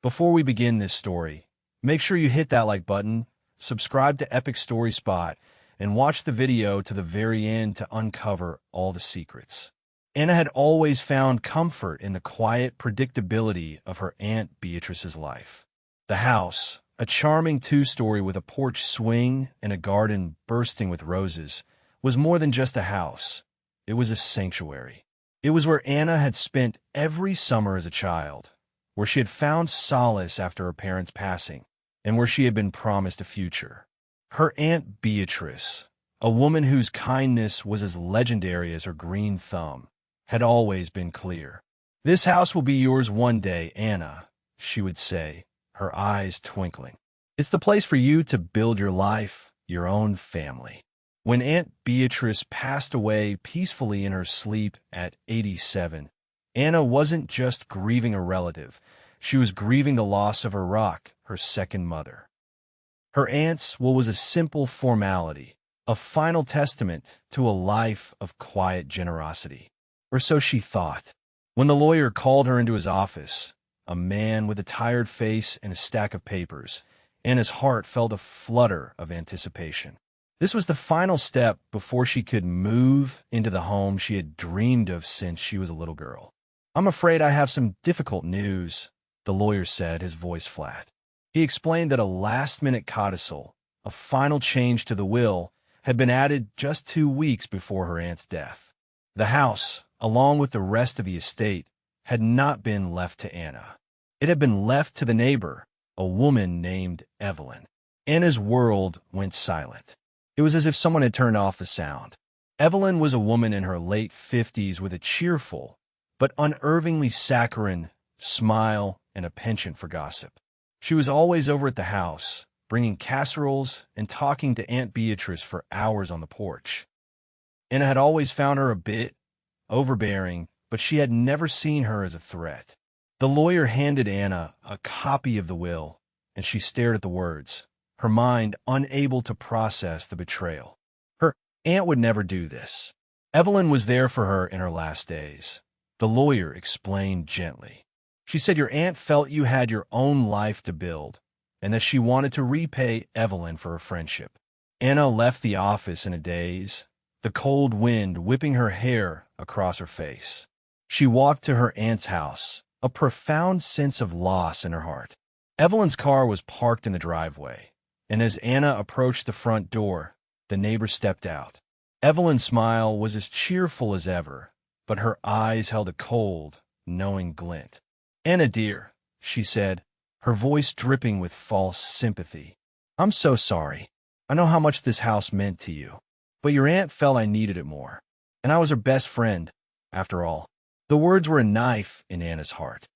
Before we begin this story, make sure you hit that like button, subscribe to Epic Story Spot, and watch the video to the very end to uncover all the secrets. Anna had always found comfort in the quiet predictability of her Aunt Beatrice's life. The house, a charming two-story with a porch swing and a garden bursting with roses, was more than just a house. It was a sanctuary. It was where Anna had spent every summer as a child, where she had found solace after her parents' passing, and where she had been promised a future. Her Aunt Beatrice, a woman whose kindness was as legendary as her green thumb, had always been clear. "This house will be yours one day, Anna," she would say, her eyes twinkling. "It's the place for you to build your life, your own family." When Aunt Beatrice passed away peacefully in her sleep at 87, Anna wasn't just grieving a relative. She was grieving the loss of her rock, her second mother. Her aunt's will was a simple formality, a final testament to a life of quiet generosity. Or so she thought. When the lawyer called her into his office, a man with a tired face and a stack of papers, Anna's heart felt a flutter of anticipation. This was the final step before she could move into the home she had dreamed of since she was a little girl. "I'm afraid I have some difficult news," the lawyer said, his voice flat. He explained that a last-minute codicil, a final change to the will, had been added just 2 weeks before her aunt's death. The house, along with the rest of the estate, had not been left to Anna. It had been left to the neighbor, a woman named Evelyn. Anna's world went silent. It was as if someone had turned off the sound. Evelyn was a woman in her late 50s with a cheerful but unervingly saccharine smile and a penchant for gossip. She was always over at the house, bringing casseroles and talking to Aunt Beatrice for hours on the porch. Anna had always found her a bit overbearing, but she had never seen her as a threat. The lawyer handed Anna a copy of the will, and she stared at the words, her mind unable to process the betrayal. Her aunt would never do this. Evelyn was there for her in her last days. The lawyer explained gently. She said your aunt felt you had your own life to build, and that she wanted to repay Evelyn for her friendship. Anna left the office in a daze, the cold wind whipping her hair across her face. She walked to her aunt's house, a profound sense of loss in her heart. Evelyn's car was parked in the driveway, and as Anna approached the front door, the neighbor stepped out. Evelyn's smile was as cheerful as ever, but her eyes held a cold, knowing glint. "Anna, dear," she said, her voice dripping with false sympathy. "I'm so sorry. I know how much this house meant to you. But your aunt felt I needed it more. And I was her best friend, after all." The words were a knife in Anna's heart.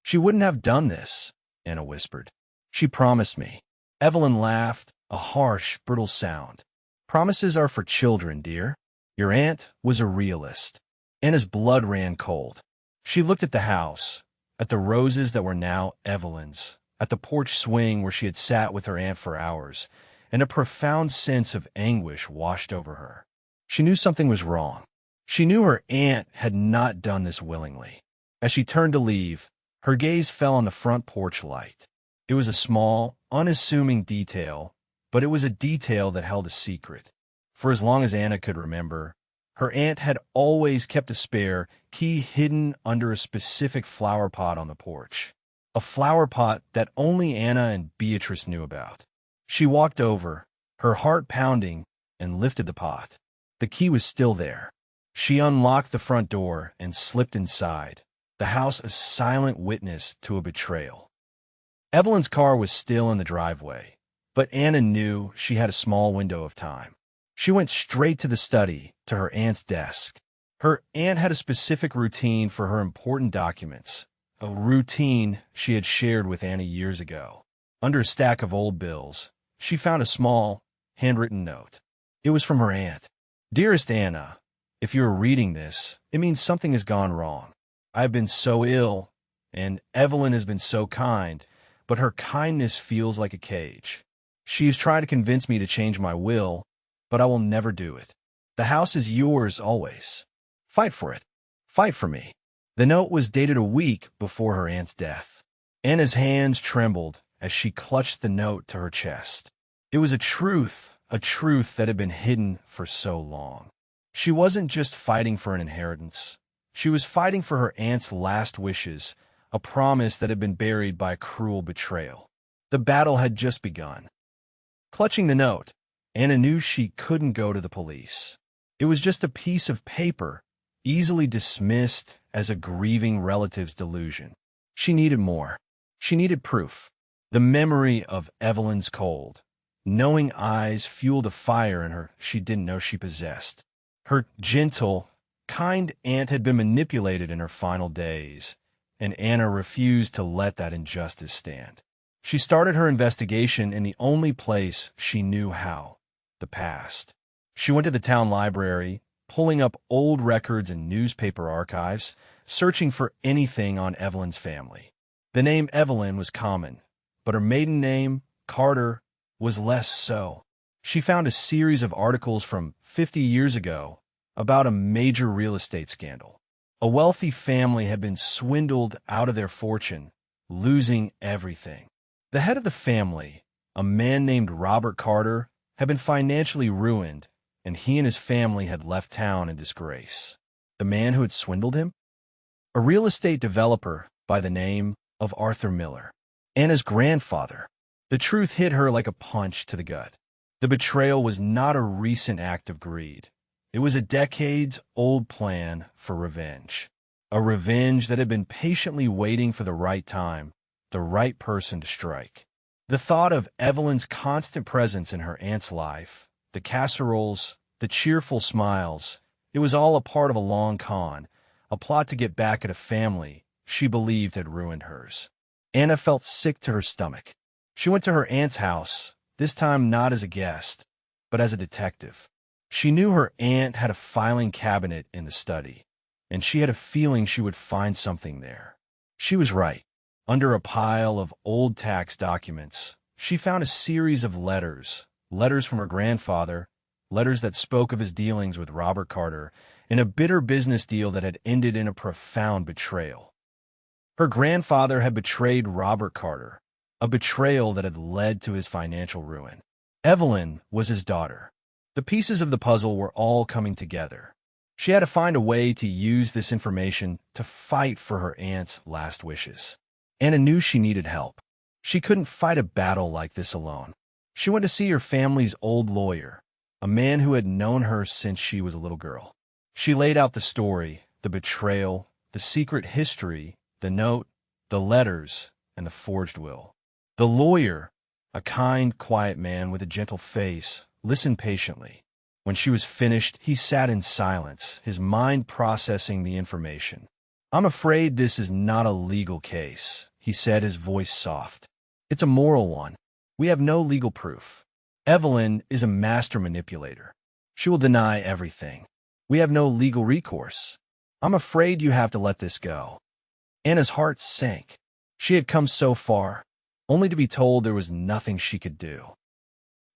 "She wouldn't have done this," Anna whispered. "She promised me." Evelyn laughed, a harsh, brittle sound. "Promises are for children, dear. Your aunt was a realist." Anna's blood ran cold. She looked at the house, at the roses that were now Evelyn's, at the porch swing where she had sat with her aunt for hours, and a profound sense of anguish washed over her. She knew something was wrong. She knew her aunt had not done this willingly. As she turned to leave, her gaze fell on the front porch light. It was a small, unassuming detail, but it was a detail that held a secret. For as long as Anna could remember, her aunt had always kept a spare key hidden under a specific flower pot on the porch. A flower pot that only Anna and Beatrice knew about. She walked over, her heart pounding, and lifted the pot. The key was still there. She unlocked the front door and slipped inside, the house a silent witness to a betrayal. Evelyn's car was still in the driveway, but Anna knew she had a small window of time. She went straight to the study, to her aunt's desk. Her aunt had a specific routine for her important documents, a routine she had shared with Anna years ago. Under a stack of old bills, she found a small, handwritten note. It was from her aunt. "Dearest Anna, if you are reading this, it means something has gone wrong. I have been so ill, and Evelyn has been so kind, but her kindness feels like a cage. She has tried to convince me to change my will, but I will never do it. The house is yours always. Fight for it. Fight for me." The note was dated a week before her aunt's death. Anna's hands trembled as she clutched the note to her chest. It was a truth that had been hidden for so long. She wasn't just fighting for an inheritance. She was fighting for her aunt's last wishes, a promise that had been buried by a cruel betrayal. The battle had just begun. Clutching the note, Anna knew she couldn't go to the police. It was just a piece of paper, easily dismissed as a grieving relative's delusion. She needed more. She needed proof. The memory of Evelyn's cold, knowing eyes fueled a fire in her she didn't know she possessed. Her gentle, kind aunt had been manipulated in her final days, and Anna refused to let that injustice stand. She started her investigation in the only place she knew how, the past. She went to the town library, pulling up old records and newspaper archives, searching for anything on Evelyn's family. The name Evelyn was common, but her maiden name, Carter, was less so. She found a series of articles from 50 years ago about a major real estate scandal. A wealthy family had been swindled out of their fortune, losing everything. The head of the family, a man named Robert Carter, had been financially ruined, and he and his family had left town in disgrace. The man who had swindled him? A real estate developer by the name of Arthur Miller, Anna's grandfather. The truth hit her like a punch to the gut. The betrayal was not a recent act of greed. It was a decades-old plan for revenge. A revenge that had been patiently waiting for the right time, the right person to strike. The thought of Evelyn's constant presence in her aunt's life, the casseroles, the cheerful smiles, it was all a part of a long con, a plot to get back at a family she believed had ruined hers. Anna felt sick to her stomach. She went to her aunt's house, this time not as a guest, but as a detective. She knew her aunt had a filing cabinet in the study, and she had a feeling she would find something there. She was right. Under a pile of old tax documents, she found a series of letters from her grandfather, letters that spoke of his dealings with Robert Carter, and a bitter business deal that had ended in a profound betrayal. Her grandfather had betrayed Robert Carter, a betrayal that had led to his financial ruin. Evelyn was his daughter. The pieces of the puzzle were all coming together. She had to find a way to use this information to fight for her aunt's last wishes. Anna knew she needed help. She couldn't fight a battle like this alone. She went to see her family's old lawyer, a man who had known her since she was a little girl. She laid out the story, the betrayal, the secret history, the note, the letters, and the forged will. The lawyer, a kind, quiet man with a gentle face, listened patiently. When she was finished, he sat in silence, his mind processing the information. "I'm afraid this is not a legal case," he said, his voice soft. "It's a moral one. We have no legal proof. Evelyn is a master manipulator. She will deny everything. We have no legal recourse. I'm afraid you have to let this go." Anna's heart sank. She had come so far, only to be told there was nothing she could do.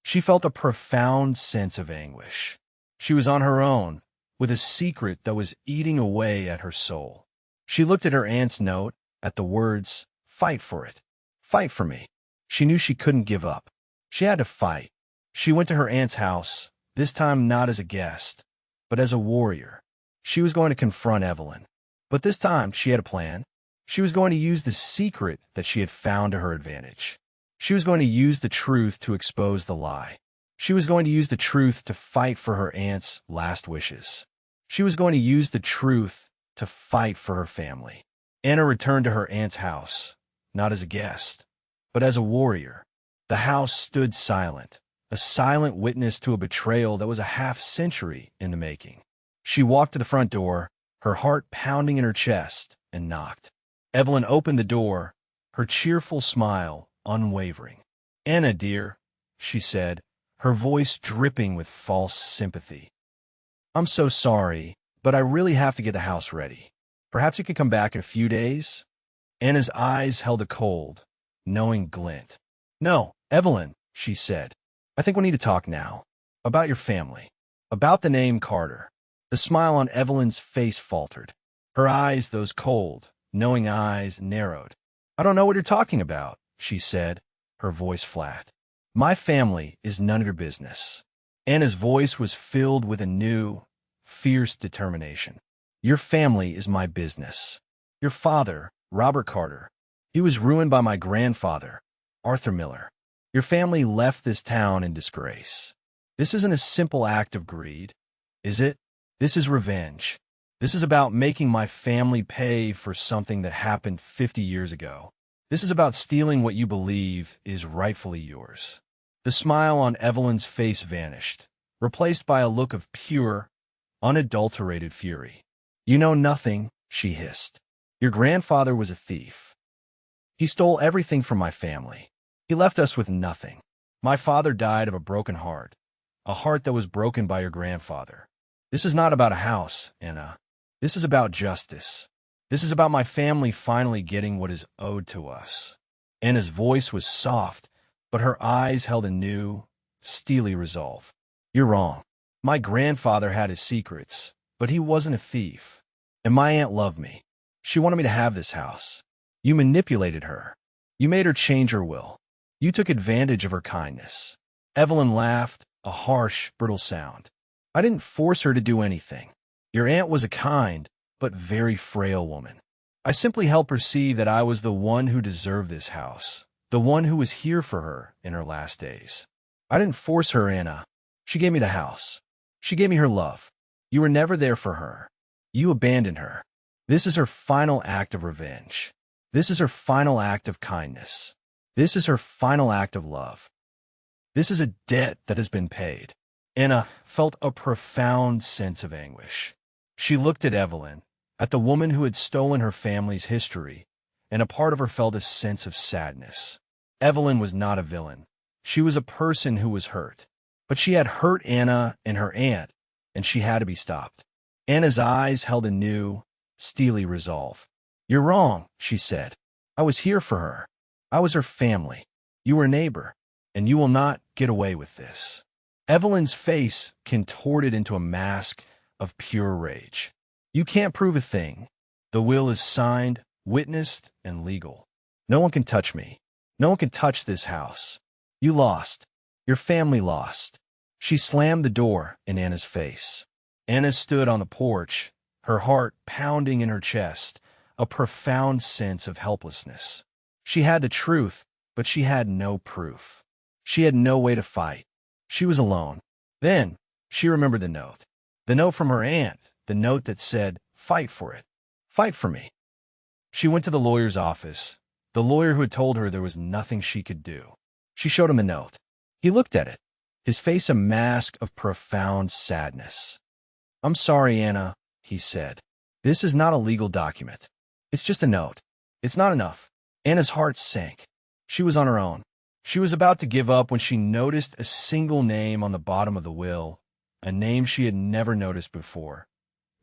She felt a profound sense of anguish. She was on her own, with a secret that was eating away at her soul. She looked at her aunt's note, at the words, "Fight for it. Fight for me." She knew she couldn't give up. She had to fight. She went to her aunt's house, this time not as a guest, but as a warrior. She was going to confront Evelyn. But this time she had a plan. She was going to use the secret that she had found to her advantage. She was going to use the truth to expose the lie. She was going to use the truth to fight for her aunt's last wishes. She was going to use the truth to fight for her family. Anna returned to her aunt's house, not as a guest, but as a warrior. The house stood silent, a silent witness to a betrayal that was a half-century in the making. She walked to the front door, her heart pounding in her chest, and knocked. Evelyn opened the door, her cheerful smile unwavering. "Anna, dear," she said, her voice dripping with false sympathy. "I'm so sorry, but I really have to get the house ready. Perhaps you could come back in a few days?" Anna's eyes held a cold, knowing glint. "No, Evelyn," she said. "I think we need to talk now. About your family. About the name Carter." The smile on Evelyn's face faltered. Her eyes, those cold, knowing eyes, narrowed. I don't know what you're talking about, she said, her voice flat. My family is none of your business. Anna's voice was filled with a new, fierce determination. Your family is my business. Your father, Robert Carter, he was ruined by my grandfather, Arthur Miller. Your family left this town in disgrace. This isn't a simple act of greed, is it? This is revenge. This is about making my family pay for something that happened 50 years ago. This is about stealing what you believe is rightfully yours. The smile on Evelyn's face vanished, replaced by a look of pure, unadulterated fury. You know nothing, she hissed. Your grandfather was a thief. He stole everything from my family. He left us with nothing. My father died of a broken heart, a heart that was broken by your grandfather. This is not about a house, Anna. This is about justice. This is about my family finally getting what is owed to us. Anna's voice was soft, but her eyes held a new, steely resolve. You're wrong. My grandfather had his secrets, but he wasn't a thief. And my aunt loved me. She wanted me to have this house. You manipulated her. You made her change her will. You took advantage of her kindness. Evelyn laughed, a harsh, brittle sound. I didn't force her to do anything. Your aunt was a kind, but very frail woman. I simply helped her see that I was the one who deserved this house, the one who was here for her in her last days. I didn't force her, Anna. She gave me the house. She gave me her love. You were never there for her. You abandoned her. This is her final act of revenge. This is her final act of kindness. This is her final act of love. This is a debt that has been paid. Anna felt a profound sense of anguish. She looked at Evelyn, at the woman who had stolen her family's history, and a part of her felt a sense of sadness. Evelyn was not a villain. She was a person who was hurt. But she had hurt Anna and her aunt, and she had to be stopped. Anna's eyes held a new, steely resolve. You're wrong, she said. I was here for her. I was her family. You were a neighbor, and you will not get away with this. Evelyn's face contorted into a mask of pure rage. You can't prove a thing. The will is signed, witnessed, and legal. No one can touch me. No one can touch this house. You lost. Your family lost. She slammed the door in Anna's face. Anna stood on the porch, her heart pounding in her chest, a profound sense of helplessness. She had the truth, but she had no proof. She had no way to fight. She was alone. Then she remembered the note. The note from her aunt, the note that said, "Fight for it. Fight for me." She went to the lawyer's office, the lawyer who had told her there was nothing she could do. She showed him the note. He looked at it, his face a mask of profound sadness. I'm sorry, Anna, he said. This is not a legal document. It's just a note. It's not enough. Anna's heart sank. She was on her own. She was about to give up when she noticed a single name on the bottom of the will, a name she had never noticed before,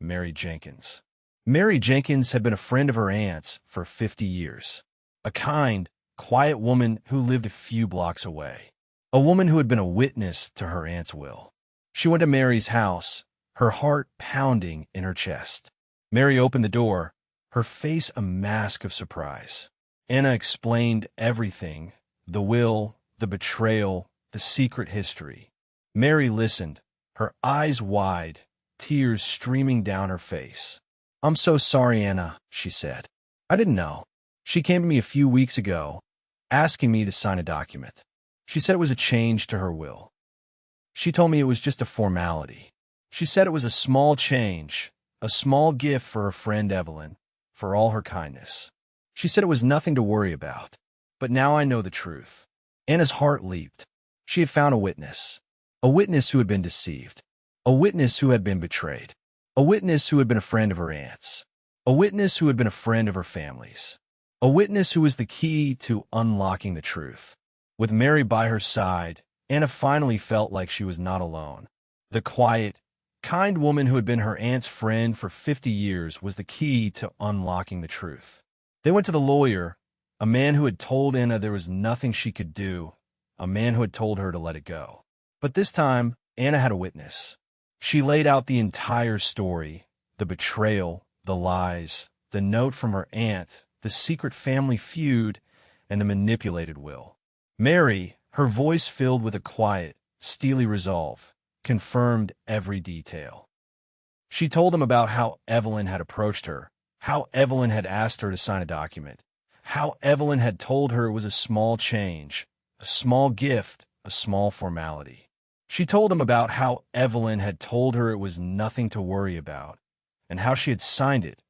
Mary Jenkins. Mary Jenkins had been a friend of her aunt's for 50 years, a kind, quiet woman who lived a few blocks away, a woman who had been a witness to her aunt's will. She went to Mary's house, her heart pounding in her chest. Mary opened the door, her face a mask of surprise. Anna explained everything, the will, the betrayal, the secret history. Mary listened, her eyes wide, tears streaming down her face. I'm so sorry, Anna, she said. I didn't know. She came to me a few weeks ago, asking me to sign a document. She said it was a change to her will. She told me it was just a formality. She said it was a small change, a small gift for her friend Evelyn, for all her kindness. She said it was nothing to worry about. But now I know the truth. Anna's heart leaped. She had found a witness who had been deceived, a witness who had been betrayed, a witness who had been a friend of her aunt's, a witness who had been a friend of her family's, a witness who was the key to unlocking the truth. With Mary by her side, Anna finally felt like she was not alone. The quiet, kind woman who had been her aunt's friend for 50 years was the key to unlocking the truth. They went to the lawyer, a man who had told Anna there was nothing she could do, a man who had told her to let it go. But this time, Anna had a witness. She laid out the entire story, the betrayal, the lies, the note from her aunt, the secret family feud, and the manipulated will. Mary, her voice filled with a quiet, steely resolve, confirmed every detail. She told him about how Evelyn had approached her, how Evelyn had asked her to sign a document, how Evelyn had told her it was a small change, a small gift, a small formality. She told him about how Evelyn had told her it was nothing to worry about, and how she had signed it,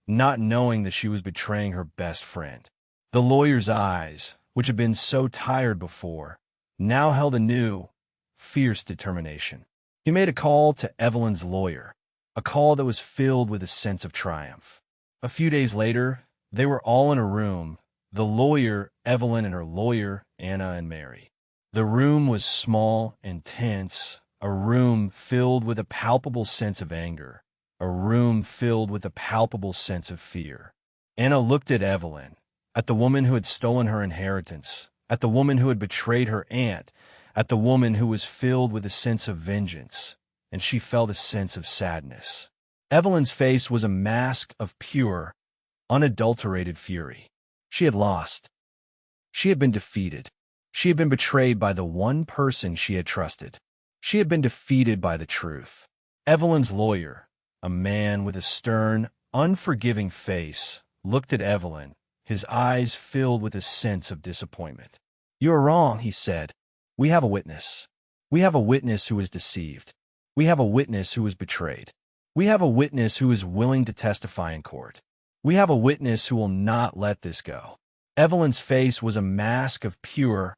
not knowing that she was betraying her best friend. The lawyer's eyes, which had been so tired before, now held a new, fierce determination. He made a call to Evelyn's lawyer, a call that was filled with a sense of triumph. A few days later, they were all in a room, the lawyer, Evelyn, and her lawyer, Anna and Mary. The room was small and tense, a room filled with a palpable sense of anger, a room filled with a palpable sense of fear. Anna looked at Evelyn, at the woman who had stolen her inheritance, at the woman who had betrayed her aunt, at the woman who was filled with a sense of vengeance, and she felt a sense of sadness. Evelyn's face was a mask of pure, unadulterated fury. She had lost. She had been defeated. She had been betrayed by the one person she had trusted. She had been defeated by the truth. Evelyn's lawyer, a man with a stern, unforgiving face, looked at Evelyn, his eyes filled with a sense of disappointment. "You are wrong," he said. "We have a witness. We have a witness who is deceived. We have a witness who is betrayed. We have a witness who is willing to testify in court. We have a witness who will not let this go." Evelyn's face was a mask of pure,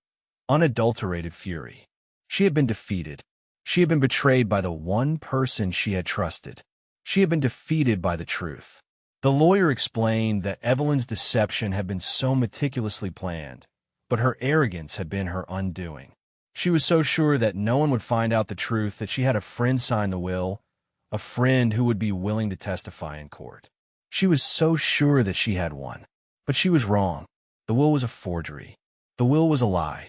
unadulterated fury. She had been defeated. She had been betrayed by the one person she had trusted. She had been defeated by the truth. The lawyer explained that Evelyn's deception had been so meticulously planned, but her arrogance had been her undoing. She was so sure that no one would find out the truth that she had a friend sign the will, a friend who would be willing to testify in court. She was so sure that she had one, but she was wrong. The will was a forgery. The will was a lie.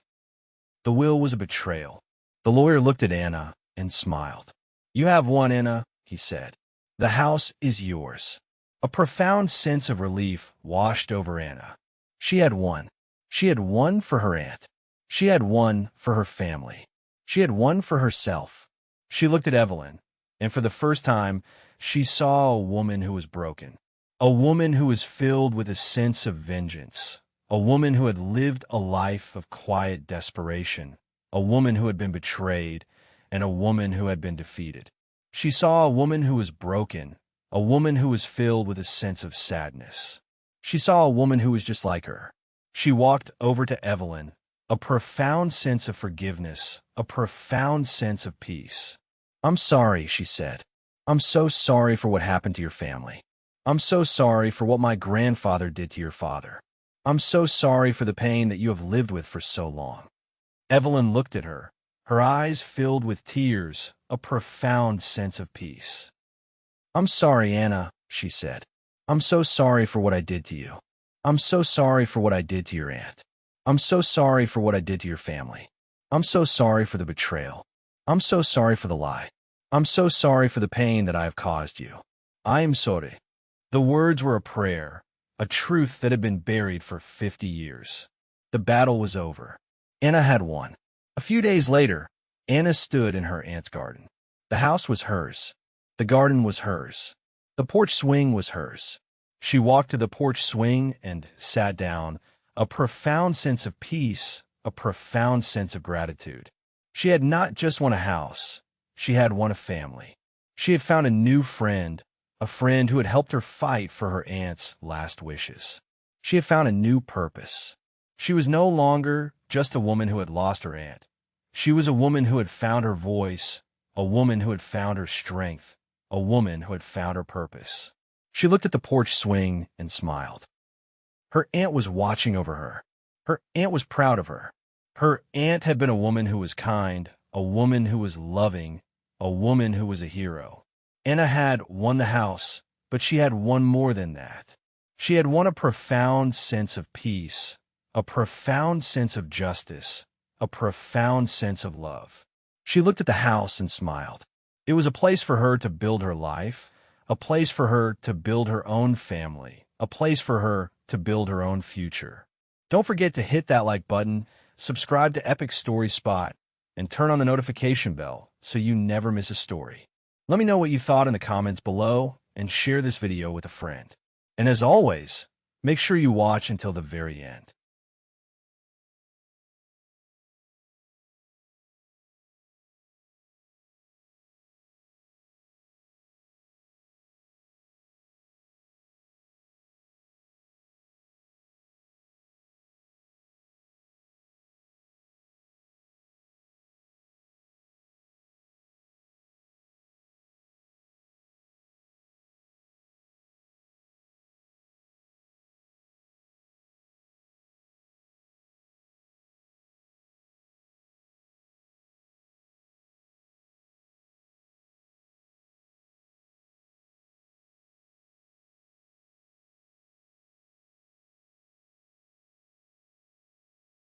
The will was a betrayal. The lawyer looked at Anna and smiled. "You have one, Anna," he said. "The house is yours." A profound sense of relief washed over Anna. She had won. She had won for her aunt. She had won for her family. She had won for herself. She looked at Evelyn, and for the first time, she saw a woman who was broken. A woman who was filled with a sense of vengeance. A woman who had lived a life of quiet desperation. A woman who had been betrayed, and a woman who had been defeated. She saw a woman who was broken, a woman who was filled with a sense of sadness. She saw a woman who was just like her. She walked over to Evelyn, a profound sense of forgiveness, a profound sense of peace. "I'm sorry," she said. "I'm so sorry for what happened to your family. I'm so sorry for what my grandfather did to your father. I'm so sorry for the pain that you have lived with for so long." Evelyn looked at her, her eyes filled with tears, a profound sense of peace. "I'm sorry, Anna," she said. "I'm so sorry for what I did to you. I'm so sorry for what I did to your aunt. I'm so sorry for what I did to your family. I'm so sorry for the betrayal. I'm so sorry for the lie. I'm so sorry for the pain that I have caused you. I am sorry." The words were a prayer, a truth that had been buried for 50 years. The battle was over. Anna had won. A few days later, Anna stood in her aunt's garden. The house was hers. The garden was hers. The porch swing was hers. She walked to the porch swing and sat down, a profound sense of peace, a profound sense of gratitude. She had not just won a house. She had won a family. She had found a new friend, a friend who had helped her fight for her aunt's last wishes. She had found a new purpose. She was no longer just a woman who had lost her aunt. She was a woman who had found her voice, a woman who had found her strength, a woman who had found her purpose. She looked at the porch swing and smiled. Her aunt was watching over her. Her aunt was proud of her. Her aunt had been a woman who was kind, a woman who was loving, a woman who was a hero. Anna had won the house, but she had won more than that. She had won a profound sense of peace, a profound sense of justice, a profound sense of love. She looked at the house and smiled. It was a place for her to build her life, a place for her to build her own family, a place for her to build her own future. Don't forget to hit that like button, subscribe to Epic Story Spot, and turn on the notification bell so you never miss a story. Let me know what you thought in the comments below and share this video with a friend. And as always, make sure you watch until the very end.